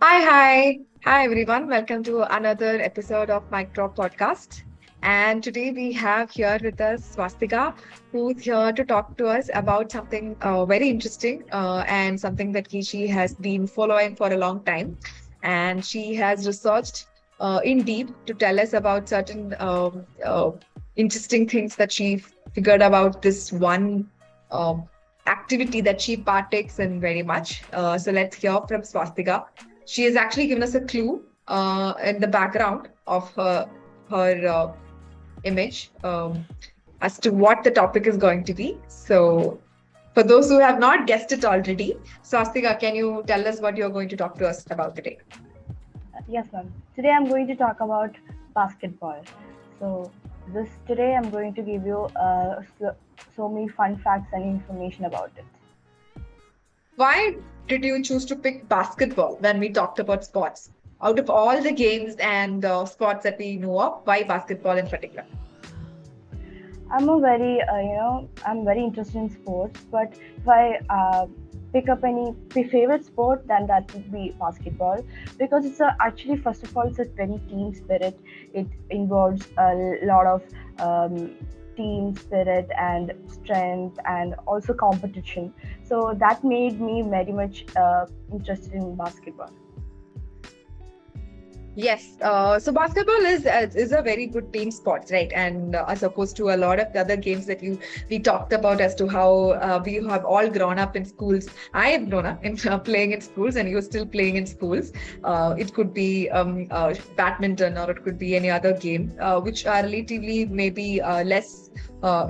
Hi everyone. Welcome to another episode of my Drop Podcast. And today we have here with us Swasthika, who's here to talk to us about something very interesting and something that she has been following for a long time. And she has researched in deep to tell us about certain interesting things that she figured about this one um activity that she partakes in very much. So let's hear from Swastika. She has actually given us a clue in the background of her image as to what the topic is going to be. So, for those who have not guessed it already, Swastika, can you tell us what you're going to talk to us about today? Yes, ma'am. Today I'm going to talk about basketball. So this today I'm going to give you so many fun facts and information about it. Why did you choose to pick basketball when we talked about sports? Out of all the games and sports that we know of, why basketball in particular? I'm very interested in sports. But if I pick up any favorite sport, then that would be basketball because actually first of all it's a very team spirit. It involves a lot of team spirit and strength and also competition. So that made me very much interested in basketball. Yes, so basketball is a very good team sport, right? And as opposed to a lot of the other games that you we talked about as to how we have all grown up in schools. I have grown up in playing in schools, and you're still playing in schools. It could be badminton, or it could be any other game, which are relatively maybe less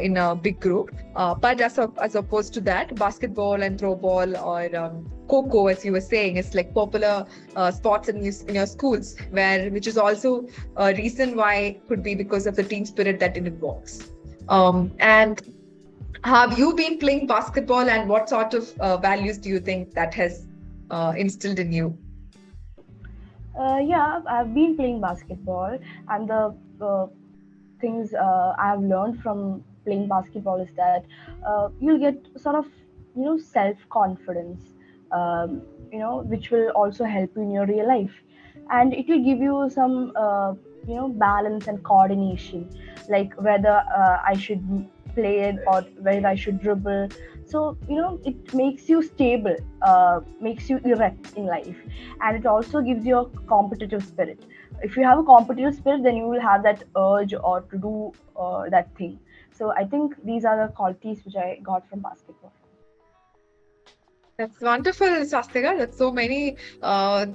in a big group. But as opposed to that, basketball and throw ball or Coco, as you were saying, is like popular sports in your schools, which is also a reason why could be because of the team spirit that it involves. And have you been playing basketball, and what sort of values do you think that has instilled in you? Yeah, I've been playing basketball, and the things I've learned from playing basketball is that you'll get sort of self confidence, which will also help you in your real life, and it will give you some balance and coordination, like whether I should play it or whether I should dribble. So it makes you stable, makes you erect in life, and it also gives you a competitive spirit. If you have a competitive spirit, then you will have that urge or to do that thing. So I think these are the qualities which I got from basketball. That's wonderful, Swastika. That's so many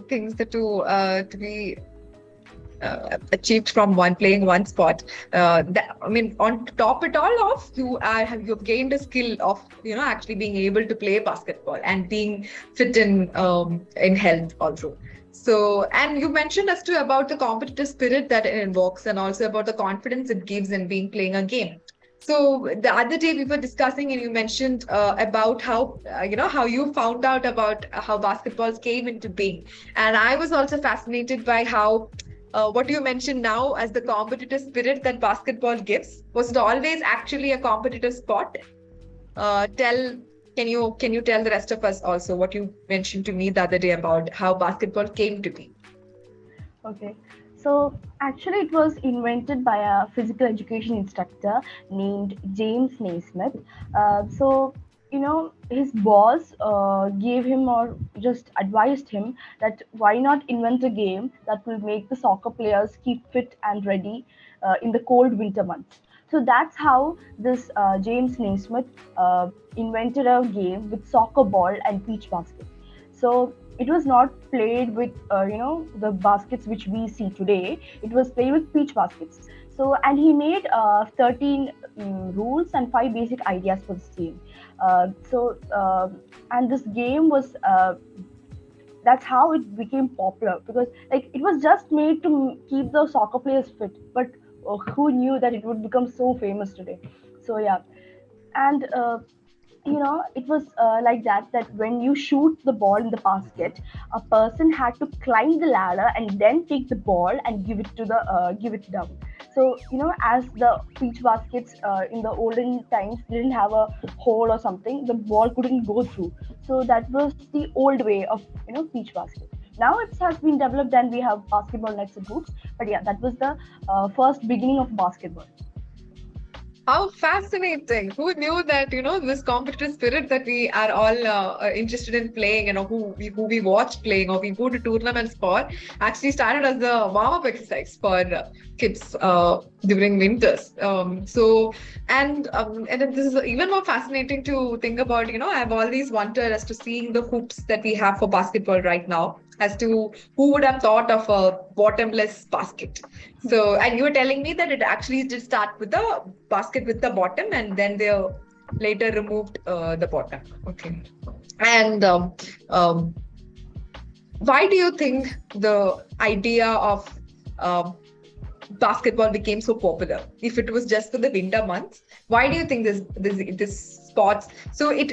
things to be achieved from one playing one sport. I mean, on top it all of you've gained a skill of actually being able to play basketball and being fit in health also. So, and you mentioned as to about the competitive spirit that it invokes, and also about the confidence it gives in being playing a game. So the other day we were discussing, and you mentioned about how how you found out about how basketballs came into being, and I was also fascinated by how what you mentioned now as the competitive spirit that basketball gives. Was it always actually a competitive sport? Tell can you tell the rest of us also what you mentioned to me the other day about how basketball came to be? Okay. So actually, it was invented by a physical education instructor named James Naismith. His boss gave him or just advised him that why not invent a game that will make the soccer players keep fit and ready in the cold winter months. So that's how this James Naismith invented a game with soccer ball and beach basket. So it was not played with the baskets which we see today. It was played with peach baskets. So and he made 13 rules and 5 basic ideas for this game. And this game was that's how it became popular, because like it was just made to keep the soccer players fit, but who knew that it would become so famous today. So yeah. And it was like that when you shoot the ball in the basket, a person had to climb the ladder and then take the ball and give it down. So as the beach baskets in the olden times didn't have a hole or something, the ball couldn't go through. So that was the old way of beach basket. Now it has been developed and we have basketball nets and hoops. But yeah, that was the first beginning of basketball. How fascinating. Who knew that, this competitive spirit that we are all interested in playing, who we watch playing or we go to tournaments for, actually started as a warm-up exercise for kids during winters. And then this is even more fascinating to think about, I've always wondered as to seeing the hoops that we have for basketball right now, as to who would have thought of a bottomless basket. So, and you were telling me that it actually did start with the basket with the bottom, and then they later removed the bottom. Okay. And why do you think the idea of um, basketball became so popular? If it was just for the winter months, why do you think this sports? So it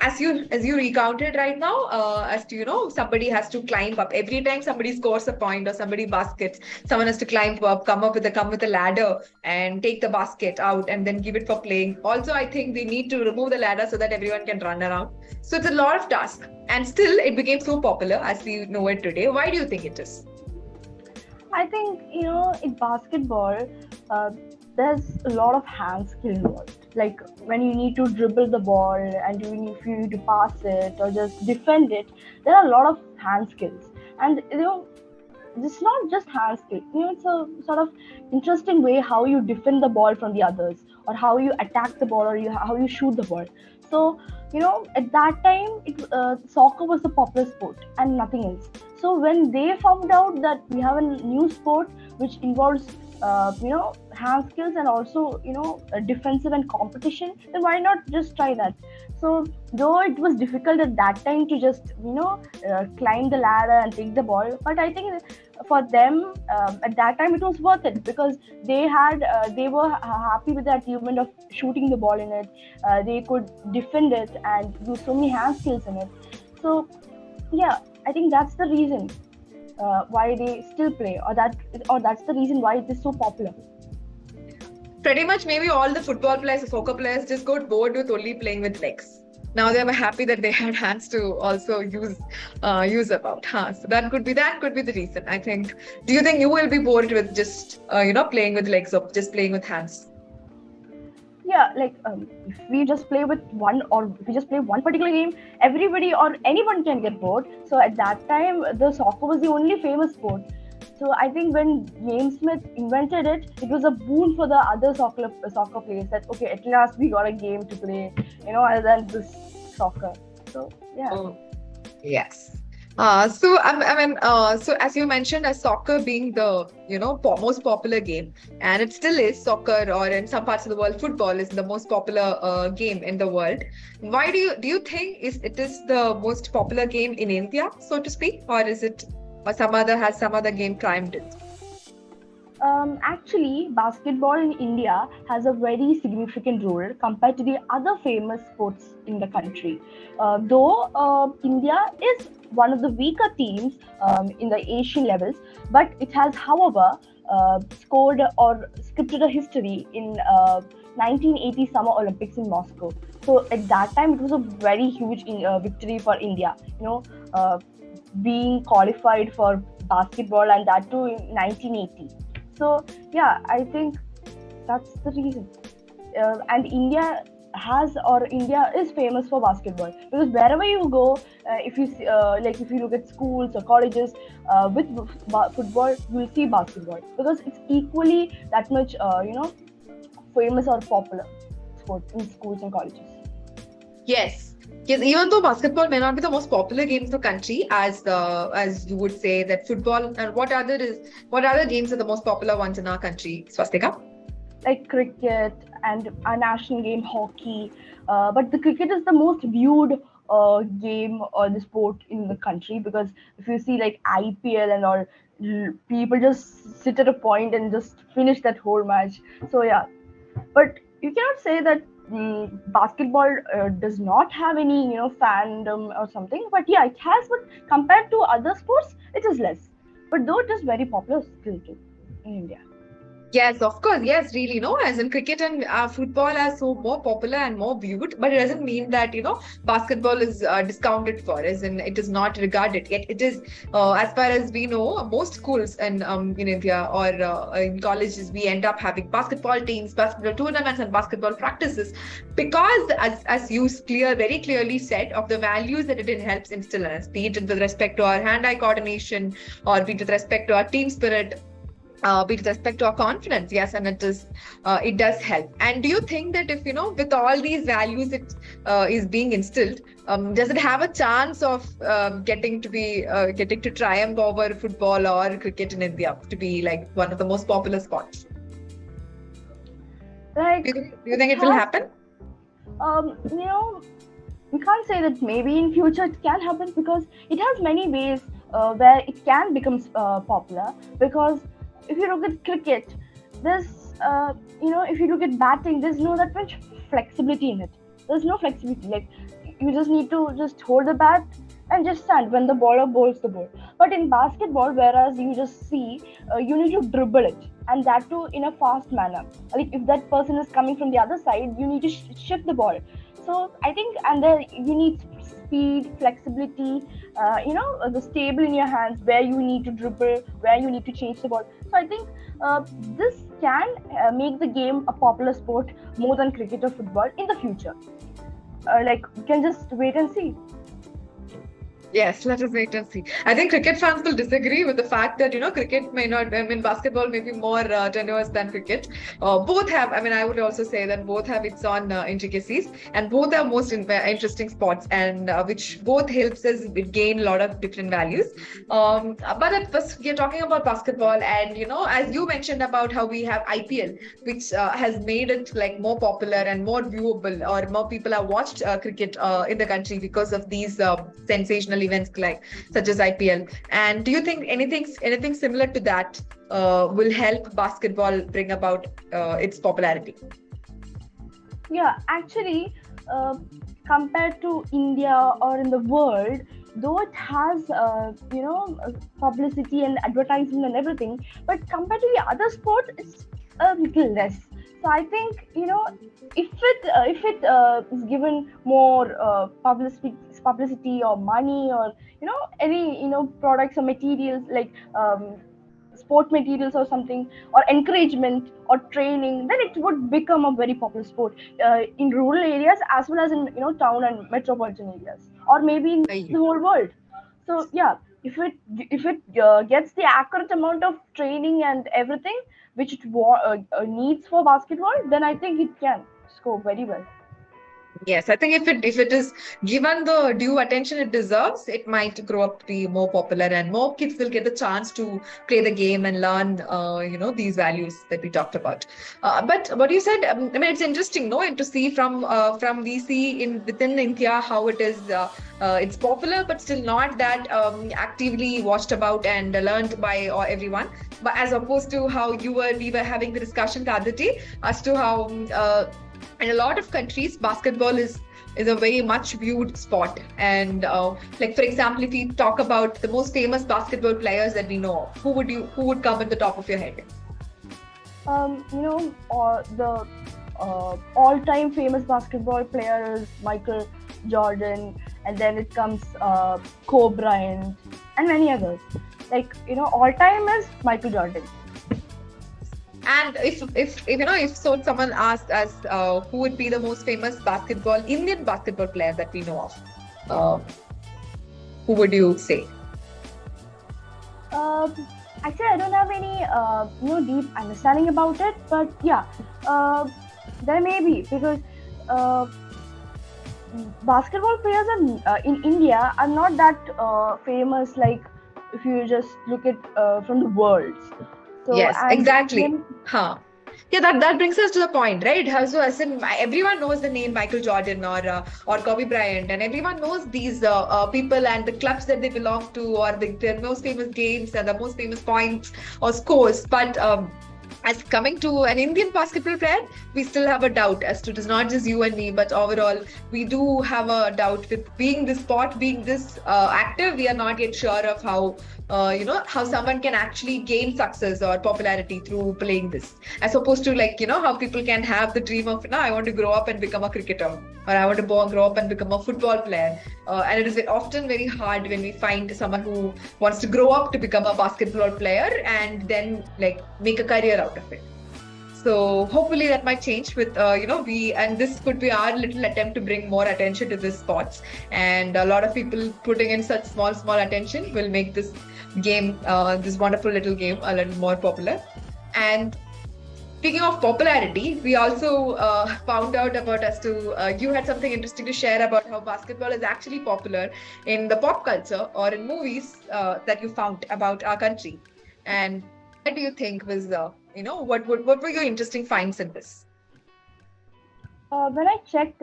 as you recounted right now, as to somebody has to climb up every time somebody scores a point or somebody baskets. Someone has to climb up, come with a ladder and take the basket out and then give it for playing. Also, I think they need to remove the ladder so that everyone can run around. So it's a lot of tasks, and still it became so popular as we know it today. Why do you think it is? I think, in basketball, there's a lot of hand skill involved. Like when you need to dribble the ball and if you need to pass it or just defend it, there are a lot of hand skills. And, it's not just hand skill. It's a sort of interesting way how you defend the ball from the others or how you attack the ball or how you shoot the ball. So, at that time, soccer was the popular sport and nothing else. So when they found out that we have a new sport which involves, hand skills and also, defensive and competition, then why not just try that? So though it was difficult at that time to just, climb the ladder and take the ball, but I think for them at that time it was worth it because they were happy with the achievement of shooting the ball in it. They could defend it and use so many hand skills in it. So yeah, I think that's the reason why they still play, or that's the reason why it is so popular. Pretty much, maybe all the football players, soccer players just got bored with only playing with legs. Now they were happy that they had hands to also use about. So that could be the reason. I think. Do you think you will be bored with just playing with legs or just playing with hands? Yeah, like if we just play with one or if we just play one particular game, everybody or anyone can get bored. So at that time, the soccer was the only famous sport. So I think when James Smith invented it, it was a boon for the other soccer players that okay, at last we got a game to play, other than this soccer. So yeah. Oh, yes. So as you mentioned, as soccer being the most popular game, and it still is soccer, or in some parts of the world, football is the most popular game in the world. Why do you think it is the most popular game in India, so to speak, or is it, or some other game climbed it? Actually, basketball in India has a very significant role compared to the other famous sports in the country. Though India is one of the weaker teams in the Asian levels, but it has, however, scored or scripted a history in 1980 Summer Olympics in Moscow. So at that time, it was a very huge victory for India. Being qualified for basketball and that too in 1980. So yeah, I think that's the reason. And India is famous for basketball because wherever you go, if you see, if you look at schools or colleges with football, you will see basketball because it's equally that much famous or popular sport in schools and colleges. Yes. Yes, even though basketball may not be the most popular game in the country, as you would say that football, and what other games are the most popular ones in our country, Swastika? Like cricket and our national game hockey, but the cricket is the most viewed game or the sport in the country because if you see like IPL and all, people just sit at a point and just finish that whole match. So yeah, but you cannot say that basketball does not have any fandom or something, but yeah, it has, but compared to other sports it is less, but though it is very popular still too in India. Yes, of course. Yes, really. No, as in cricket and football are so more popular and more viewed, but it doesn't mean that, basketball is discounted for, as in it is not regarded. Yet it is, as far as we know, most schools in India or in colleges, we end up having basketball teams, basketball tournaments, and basketball practices because, as you very clearly said, of the values that it helps instill in us, be it with respect to our hand-eye coordination or be it with respect to our team spirit, with respect to our confidence. Yes, and it does help. And do you think that if with all these values it is being instilled, does it have a chance of getting to triumph over football or cricket in India to be like one of the most popular sports? Like Do you it think it will has, happen? you know, we can't say that maybe in future it can happen, because it has many ways where it can become popular. Because if you look at cricket, there's if you look at batting, there's no that much flexibility in it. There's no flexibility. Like, you just need to just hold the bat and just stand when the bowler bowls the ball. But in basketball, whereas you just see, you need to dribble it, and that too in a fast manner. Like, if that person is coming from the other side, you need to shift the ball. So I think, and then you need speed, flexibility, the stable in your hands, where you need to dribble, where you need to change the ball. So I think this can make the game a popular sport more than cricket or football in the future. Like, we can just wait and see. Yes, let us wait and see. I think cricket fans will disagree with the fact that, cricket may not, I mean, basketball may be more tenuous than cricket. Both have, I mean, I would also say that both have its own intricacies and both are most interesting sports and which both helps us gain a lot of different values. But at first, we're talking about basketball and, as you mentioned about how we have IPL, which has made it like more popular and more viewable, or more people have watched cricket in the country because of these sensational events like such as IPL. And do you think anything similar to that will help basketball bring about its popularity? Yeah, actually, uh, compared to India or in the world, though it has publicity and advertising and everything, but compared to the other sports, it's a little less. So I think, if it is given more publicity or money, or any products or materials, like sport materials or something, or encouragement or training, then it would become a very popular sport in rural areas, as well as in town and metropolitan areas, or maybe in the whole world. So yeah, if it gets the accurate amount of training and everything which it needs for basketball, then I think it can score very well. Yes, I think if it is given the due attention it deserves, it might grow up to be more popular, and more kids will get the chance to play the game and learn, these values that we talked about. But what you said, I mean, it's interesting, no, and to see from VC in within India how it is. It's popular, but still not that actively watched about and learned by everyone. But as opposed to how we were having the discussion the other day as to how. In a lot of countries, basketball is a very much viewed sport. And like for example, if we talk about the most famous basketball players that we know of, who would come at the top of your head? The all-time famous basketball player is Michael Jordan, and then it comes Kobe Bryant, and many others. Like, all-time is Michael Jordan. And if someone asked us who would be the most famous Indian basketball player that we know of, who would you say? Actually, I don't have any deep understanding about it, but yeah, there may be, because basketball players in India are not that famous. Like, if you just look at from the world. So, Yes, and exactly. then, Huh. Yeah, that brings us to the point, right? So, as in, everyone knows the name Michael Jordan or Kobe Bryant, and everyone knows these people and the clubs that they belong to, or their most famous games and the most famous points or scores. But as coming to an Indian basketball player, we still have a doubt as to, it is not just you and me, but overall, we do have a doubt with being this sport, being this active. We are not yet sure of how someone can actually gain success or popularity through playing this, as opposed to like, how people can have the dream of, no, I want to grow up and become a cricketer, or I want to grow up and become a football player. And it is often very hard when we find someone who wants to grow up to become a basketball player and then like make a career out of it. So hopefully that might change with, we, and this could be our little attempt to bring more attention to this sports. And a lot of people putting in such small attention will make this game, this wonderful little game, a little more popular. And speaking of popularity, we also found out about you had something interesting to share about how basketball is actually popular in the pop culture or in movies that you found about our country. And what do you think was, what were your interesting finds in this? When I checked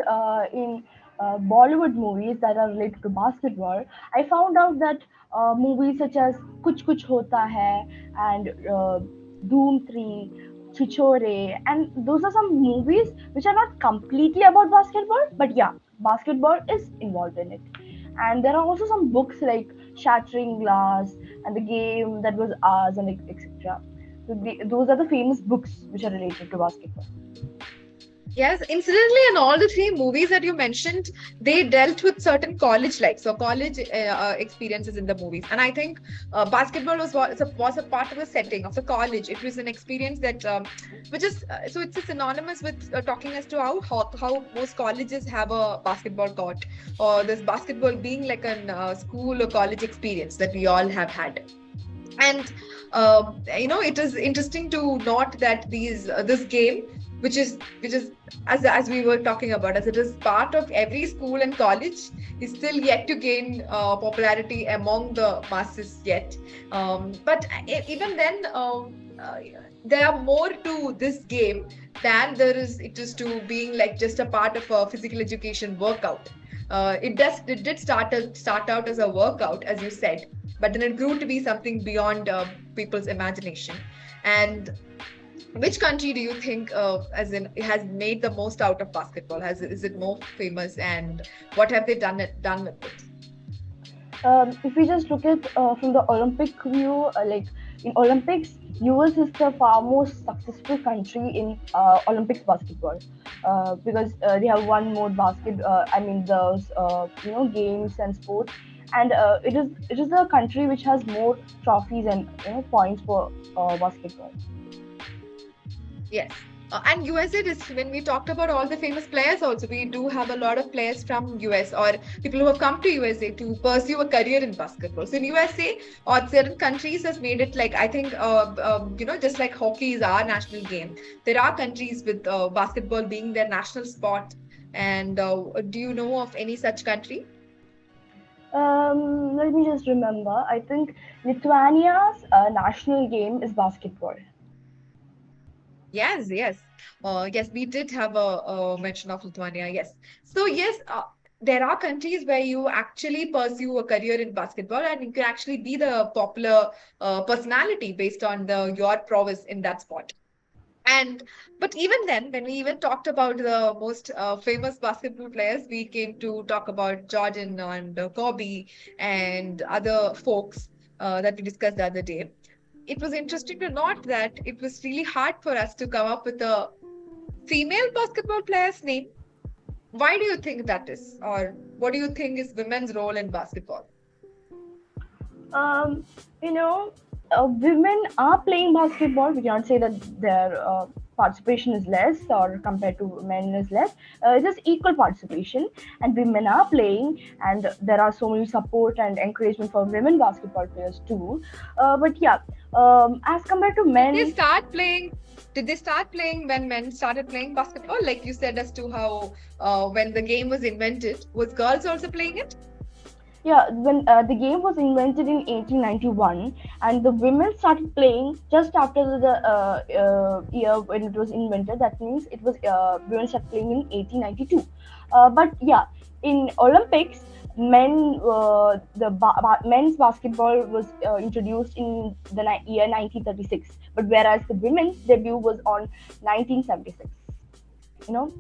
in Bollywood movies that are related to basketball, I found out that movies such as Kuch Kuch Hota Hai and Doom 3, Chichore, and those are some movies which are not completely about basketball, but yeah, basketball is involved in it. And there are also some books like Shattering Glass and The Game That Was Ours, and etc. So those are the famous books which are related to basketball. Yes, incidentally, in all the three movies that you mentioned, they dealt with certain college life, so college experiences in the movies. And I think basketball was a part of the setting of the college. It was an experience that, which is so it's synonymous with talking as to how most colleges have a basketball court, or this basketball being like an school or college experience that we all have had. And it is interesting to note that this game, which is as we were talking about, as it is part of every school and college, is still yet to gain popularity among the masses yet. But even then, there are more to this game than it is to being like just a part of a physical education workout. It did start out as a workout, as you said, but then it grew to be something beyond people's imagination. And which country do you think, as in, has made the most out of basketball? Is it more famous, and what have they done with it? If we just look at from the Olympic view, like in Olympics, US is the far most successful country in Olympics basketball because they have won more those games and sports, and it is the country which has more trophies and points for basketball. Yes. And USA, when we talked about all the famous players also, we do have a lot of players from US, or people who have come to USA to pursue a career in basketball. So in USA or certain countries has made it like, I think, just like hockey is our national game, there are countries with basketball being their national sport. And do you know of any such country? Let me just remember. I think Lithuania's national game is basketball. Yes. We did have a mention of Lithuania. Yes. So yes, there are countries where you actually pursue a career in basketball, and you can actually be the popular personality based on your prowess in that sport. And but even then, when we even talked about the most famous basketball players, we came to talk about Jordan and Kobe and other folks that we discussed the other day. It was interesting to note that it was really hard for us to come up with a female basketball player's name. Why do you think that is? Or what do you think is women's role in basketball? Um, Women are playing basketball. We cannot say that their participation is less or compared to men is less. It is equal participation, and women are playing, and there are so many support and encouragement for women basketball players too. But yeah, as compared to men, Did they start playing when men started playing basketball? Like you said, as to how when the game was invented, was girls also playing it? yeah, when the game was invented in 1891, and the women started playing just after the year when it was invented. That means it was women started playing in 1892. But yeah, in Olympics, men's basketball was introduced in the year 1936, but whereas the women's debut was on 1976.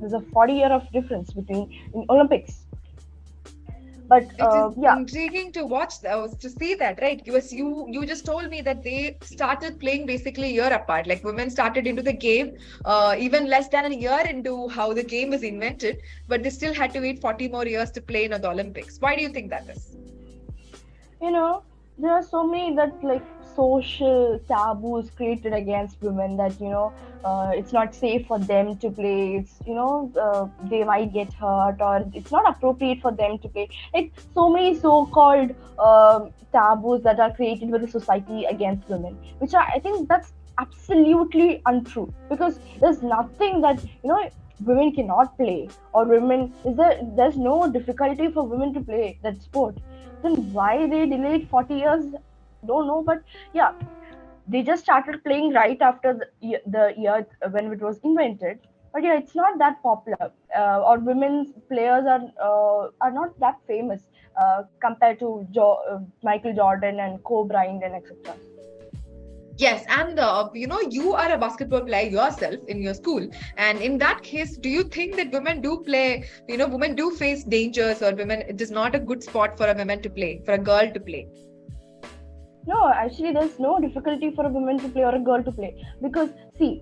There's a 40-year of difference between in Olympics. But It is yeah, intriguing to watch to see that, right? You just told me that they started playing basically a year apart. Like women started into the game even less than a year into how the game was invented, but they still had to wait 40 more years to play in the Olympics. Why do you think that is? you know, there are so many that like social taboos created against women that it's not safe for them to play. It's they might get hurt, or it's not appropriate for them to play. Like so many so-called taboos that are created by the society against women, which I think that's absolutely untrue, because there's nothing that women cannot play, or women is there's no difficulty for women to play that sport. Then why they delayed 40 years, don't know. But yeah, they just started playing right after the year when it was invented. But yeah, it's not that popular, or women's players are not that famous compared to Michael Jordan and Kobe Bryant and etc. Yes, and you are a basketball player yourself in your school, and in that case, do you think that women do play? Women do face dangers, or women it is not a good spot for a woman to play, for a girl to play. No, actually, there's no difficulty for a woman to play or a girl to play, because see,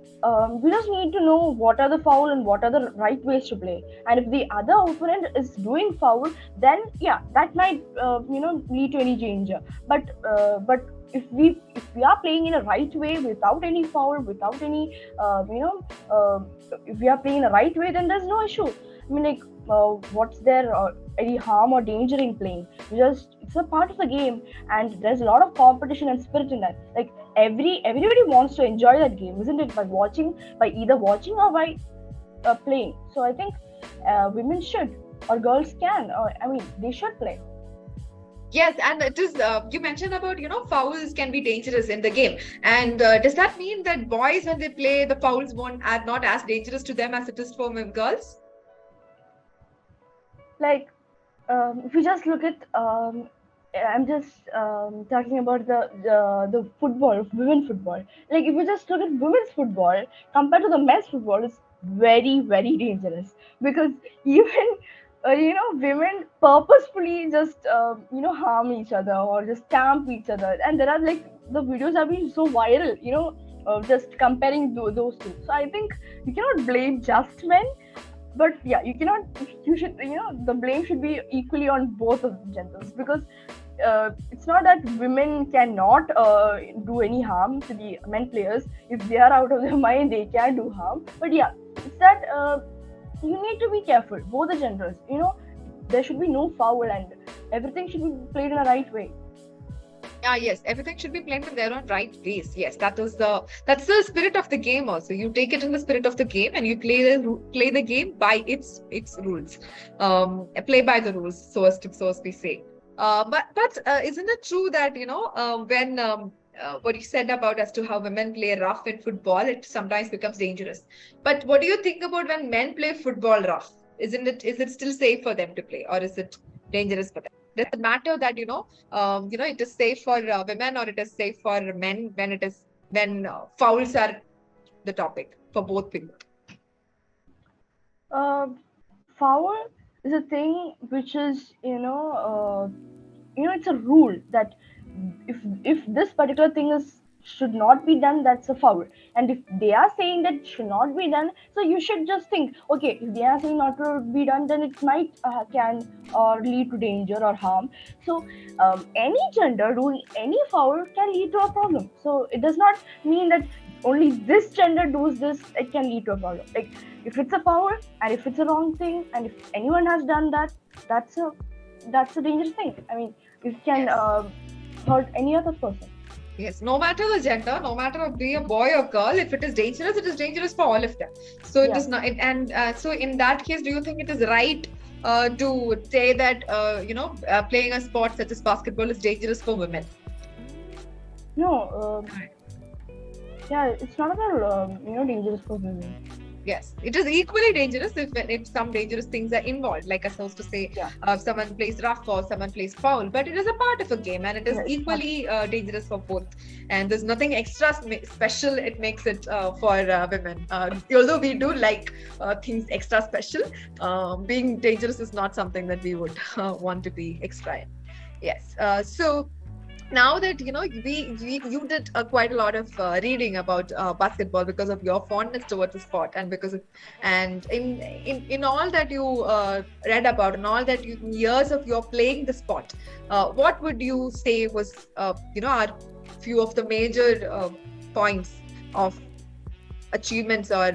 we just need to know what are the foul and what are the right ways to play. And if the other opponent is doing foul, then yeah, that might lead to any danger. But if we are playing in a right way without any foul, without any if we are playing in a right way, then there's no issue. I mean, like, what's there any harm or danger in playing? It's a part of the game, and there's a lot of competition and spirit in that. Like everybody wants to enjoy that game, isn't it? By either watching or by playing. So I think women should, or girls can, or I mean, they should play. Yes, and it is. You mentioned about fouls can be dangerous in the game, and does that mean that boys when they play the fouls won't are not as dangerous to them as it is for girls? Like, if you just look at I'm just talking about the football, women football. Like if you just look at women's football compared to the men's football, it's very very dangerous, because even women purposefully just harm each other or just stamp each other, and there are like the videos have been so viral, just comparing those two. So I think you cannot blame just men, but yeah, you should, the blame should be equally on both of the genders, because it's not that women cannot do any harm to the men players. If they are out of their mind, they can do harm. But yeah, it's that you need to be careful, both the genders. There should be no foul, and everything should be played in a right way. Yes, everything should be played in their own right ways. Yes, that's the spirit of the game. Also, you take it in the spirit of the game, and you play the game by its rules. Play by the rules, so as we say. But isn't it true that when what you said about as to how women play rough in football, it sometimes becomes dangerous. But what do you think about when men play football rough? Is it still safe for them to play, or is it dangerous for them? Does it matter that it is safe for women, or it is safe for men when fouls are the topic for both people? Uh, Foul is a thing which is it's a rule that if this particular thing is should not be done, that's a foul. And if they are saying that it should not be done, so you should just think, okay, if they are saying not to be done, then it might can or lead to danger or harm. So any gender doing any foul can lead to a problem. So it does not mean that only this gender does this, it can lead to a problem. Like if it's a foul, and if it's a wrong thing, and if anyone has done that, that's a dangerous thing. I mean, it can hurt any other person. Yes, no matter the gender, no matter if be a boy or girl, if it is dangerous for all of them. So it is not. So in that case, do you think it is right to say that playing a sport such as basketball is dangerous for women? No. Yeah, it's not at all dangerous for women. Yes, it is equally dangerous if some dangerous things are involved. Like I supposed to say, Yeah. if someone plays rough or someone plays foul, but it is a part of a game, and it is Yes. equally dangerous for both. And there's nothing extra special it makes it for women. Although we do like things extra special, being dangerous is not something that we would want to be extra in. Yes. So now that we you did quite a lot of reading about basketball because of your fondness towards the sport, and because of, and in all that you read about, and all that years of your playing the sport, what would you say was are few of the major points of achievements or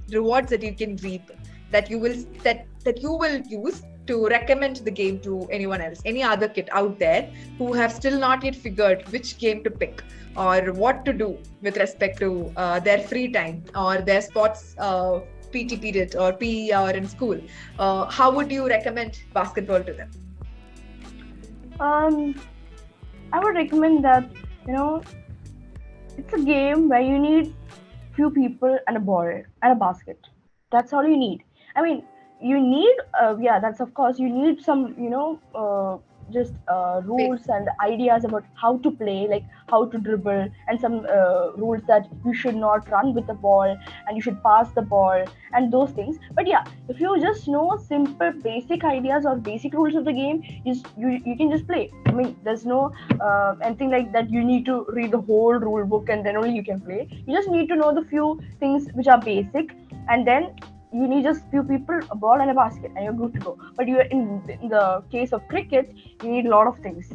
rewards that you can reap, that you will that you will use to recommend the game to anyone else, any other kid out there who have still not yet figured which game to pick or what to do with respect to their free time or their sports PT period or PE or in school. How would you recommend basketball to them? Um, I would recommend that, you know, it's a game where you need few people and a ball and a basket. That's all you need. I mean, you need, yeah, that's of course, you need some, just Base. rules and ideas about how to play, like how to dribble, and some rules that you should not run with the ball and you should pass the ball and those things. But yeah, if you just know simple basic ideas or basic rules of the game, you can just play. I mean, there's no anything like that you need to read the whole rule book and then only you can play. You just need to know the few things which are basic, and then you need just few people, a ball and a basket, and you're good to go. But you are in the case of cricket, you need a lot of things.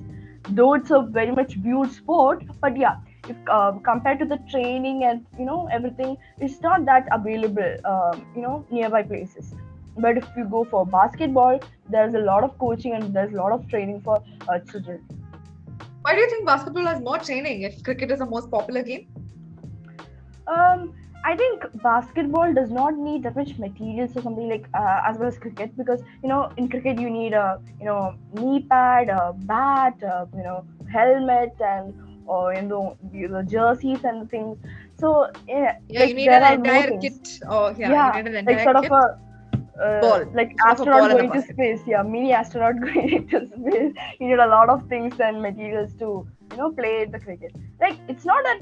Though it's a very much viewed sport, but yeah, if compared to the training and everything, it's not that available. Nearby places. But if you go for basketball, there's a lot of coaching and there's a lot of training for children. Why do you think basketball has more training if cricket is the most popular game? Um, I think basketball does not need that much materials or something like as well as cricket, because in cricket you need a knee pad, a bat, helmet, and or the jerseys and the things. So yeah, Yeah, you like need there an are more entire things. kit. Oh, yeah, you Yeah, need an like entire sort of kit. a Ball, like sort of a ball astronaut and a going to basket. space. Yeah, mini astronaut going to space. You need a lot of things and materials to play the cricket. Like it's not that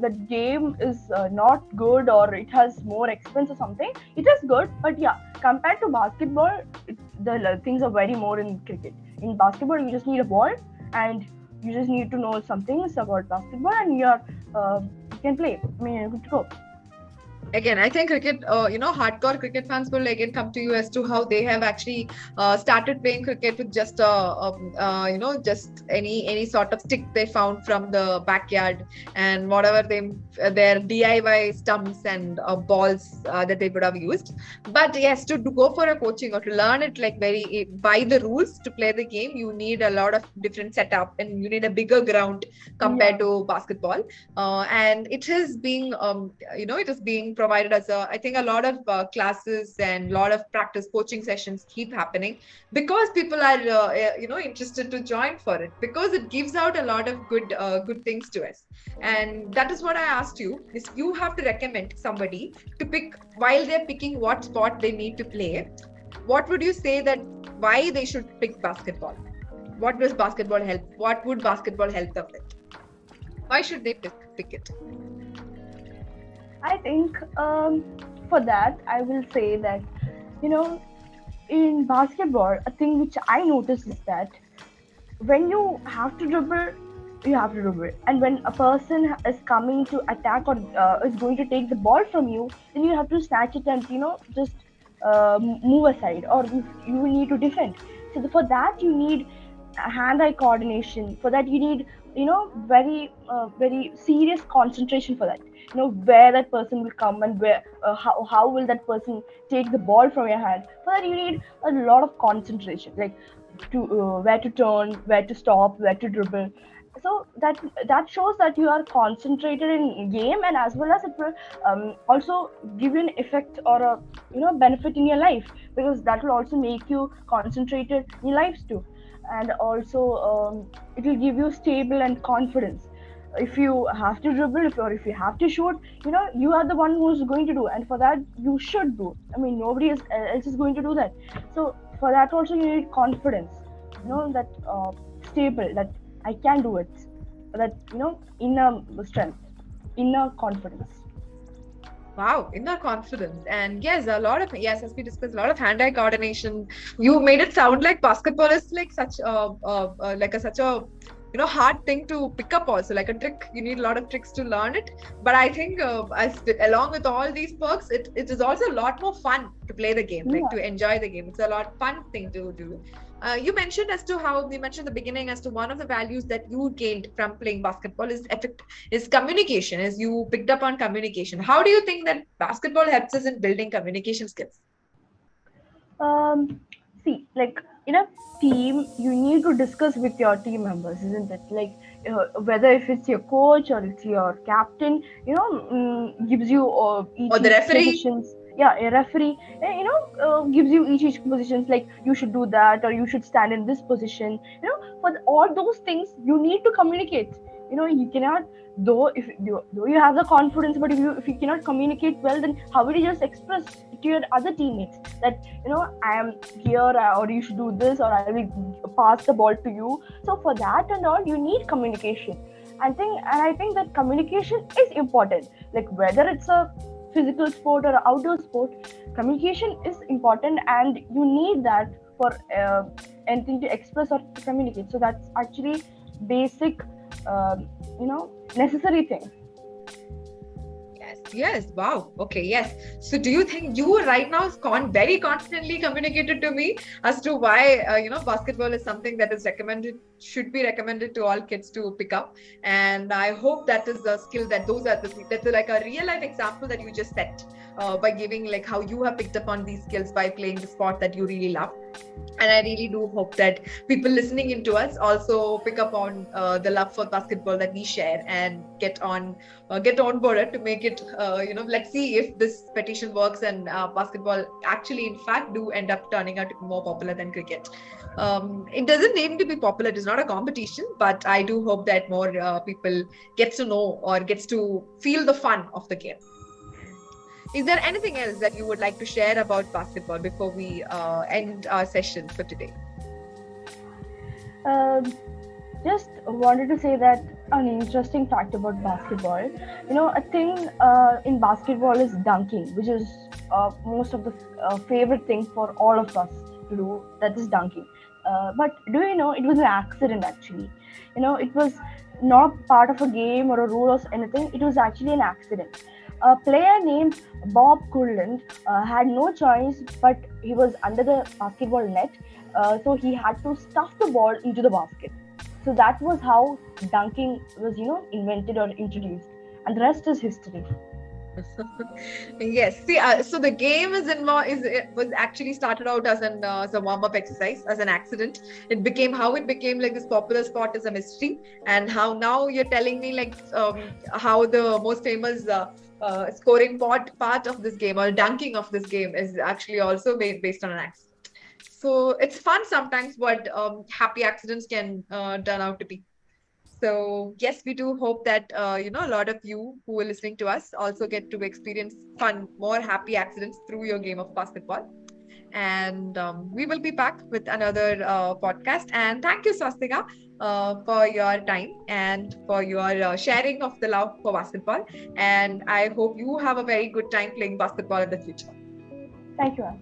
that game is not good or it has more expense or something. It is good, but yeah, compared to basketball, the things are very more in cricket. In basketball, you just need a ball and you just need to know some things about basketball, and you can play. I mean, you're good to go. Again, I think cricket, hardcore cricket fans will again come to you as to how they have actually started playing cricket with just just any sort of stick they found from the backyard, and whatever their DIY stumps and balls that they would have used. But yes, to go for a coaching or to learn it like very by the rules to play the game, you need a lot of different setup and you need a bigger ground compared Yeah. to basketball. And it is being it is being provided as I think a lot of classes and a lot of practice coaching sessions keep happening because people are interested to join for it, because it gives out a lot of good things to us. And that is what I asked you, is you have to recommend somebody to pick while they're picking what sport they need to play. What would you say that why they should pick basketball? What does basketball help? What would basketball help them with? Why should they pick it? I think for that, I will say that, you know, in basketball, a thing which I noticed is that when you have to dribble, you have to dribble. And when a person is coming to attack or is going to take the ball from you, then you have to snatch it and, just move aside, or you need to defend. So for that, you need hand-eye coordination. For that, you need very serious concentration for that. Where that person will come and where how will that person take the ball from your hand. For that, you need a lot of concentration, like to where to turn, where to stop, where to dribble. So that shows that you are concentrated in game, and as well as it will also give you an effect or a benefit in your life, because that will also make you concentrated in your lives too. And also it will give you stable and confidence. If you have to dribble, if you have to shoot, you are the one who's going to do, and for that you should do. I mean, nobody else is going to do that. So for that also you need confidence. That stable, that I can do it. That inner strength, inner confidence. Wow, inner confidence. And yes, yes, as we discussed, a lot of hand-eye coordination. You made it sound like basketball is like such a hard thing to pick up also, like a trick. You need a lot of tricks to learn it. But I think along with all these perks, it is also a lot more fun to play the game, like to enjoy the game. It's a lot fun thing to do. You mentioned the beginning as to one of the values that you gained from playing basketball is communication, is you picked up on communication. How do you think that basketball helps us in building communication skills? Um, See, like in a team, you need to discuss with your team members, isn't it? Like whether if it's your coach or it's your captain, gives you Or the each referee? positions. Yeah, a referee, gives you each positions, like you should do that or you should stand in this position. For all those things, you need to communicate. You cannot, though you have the confidence, but if you cannot communicate well, then how will you just express to your other teammates that I am here, or you should do this, or I will pass the ball to you. So for that and all, you need communication. I think that communication is important, like whether it's a physical sport or outdoor sport. Communication is important, and you need that for anything to express or to communicate. So that's actually basic, necessary thing. Yes. Wow. Okay. Yes. So, do you think you right now very confidently communicated to me as to why basketball is something that is should be recommended to all kids to pick up? And I hope that is the skill that's like a real life example that you just set by giving like how you have picked up on these skills by playing the sport that you really love. And I really do hope that people listening into us also pick up on the love for basketball that we share and get on board to make it. Let's see if this petition works and basketball actually, in fact, do end up turning out to be more popular than cricket. It doesn't need to be popular. It is not a competition, but I do hope that more people gets to know or gets to feel the fun of the game. Is there anything else that you would like to share about basketball before we end our session for today? Just wanted to say that an interesting fact about basketball. A thing in basketball is dunking, which is most of the favorite thing for all of us to do. That is dunking. But do you know it was an accident actually? It was not part of a game or a rule or anything. It was actually an accident. A player named Bob Kurland had no choice, but he was under the basketball net, so he had to stuff the ball into the basket. So that was how dunking was, invented or introduced, and the rest is history. Yes. See, so the game was actually started out as a warm-up exercise, as an accident. It became like this popular sport as a mystery, and how now you're telling me like how the most famous scoring part of this game or dunking of this game is actually also based on an accident. So it's fun sometimes what happy accidents can turn out to be. So yes, we do hope that a lot of you who are listening to us also get to experience fun, more happy accidents through your game of basketball. And we will be back with another podcast. And thank you, Swasthika, for your time and for your sharing of the love for basketball. And I hope you have a very good time playing basketball in the future. Thank you, Anne.